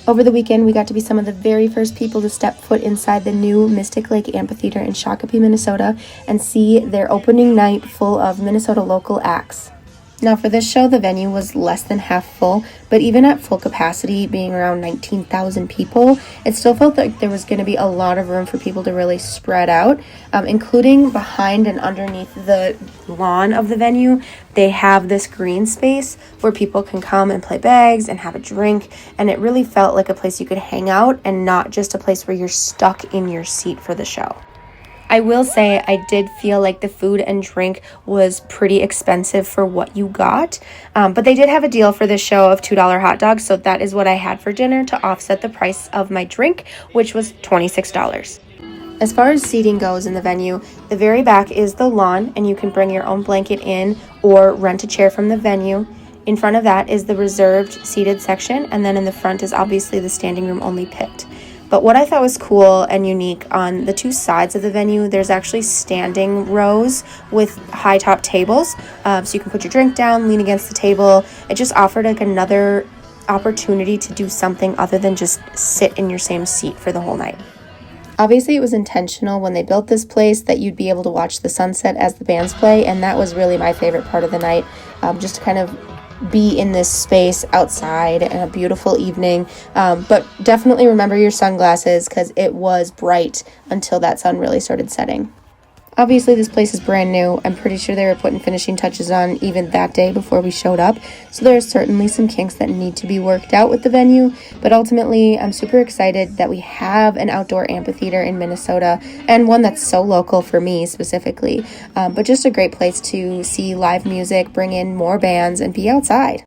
Over the weekend, we got to be some of the very first people to step foot inside the new Mystic Lake Amphitheater in Shakopee, Minnesota, and see their opening night full of Minnesota local acts. Now for this show, the venue was less than half full, but even at full capacity, being around 19,000 people, it still felt like there was going to be a lot of room for people to really spread out, including behind and underneath the lawn of the venue. They have this green space where people can come and play bags and have a drink, and it really felt like a place you could hang out and not just a place where you're stuck in your seat for the show. I will say I did feel like the food and drink was pretty expensive for what you got, but they did have a deal for this show of $2 hot dogs, so that is what I had for dinner to offset the price of my drink, which was $26. As far as seating goes in the venue, the very back is the lawn, and you can bring your own blanket in or rent a chair from the venue. In front of that is the reserved seated section, and then in the front is obviously the standing room only pit. But what I thought was cool and unique, on the two sides of the venue, there's actually standing rows with high top tables. So you can put your drink down, lean against the table. It just offered like another opportunity to do something other than just sit in your same seat for the whole night. Obviously, it was intentional when they built this place that you'd be able to watch the sunset as the bands play, and that was really my favorite part of the night, just to kind of be in this space outside and a beautiful evening, but definitely remember your sunglasses because it was bright until that sun really started setting. Obviously, this place is brand new. I'm pretty sure they were putting finishing touches on even that day before we showed up, so there are certainly some kinks that need to be worked out with the venue, but ultimately, I'm super excited that we have an outdoor amphitheater in Minnesota, and one that's so local for me specifically, but just a great place to see live music, bring in more bands, and be outside.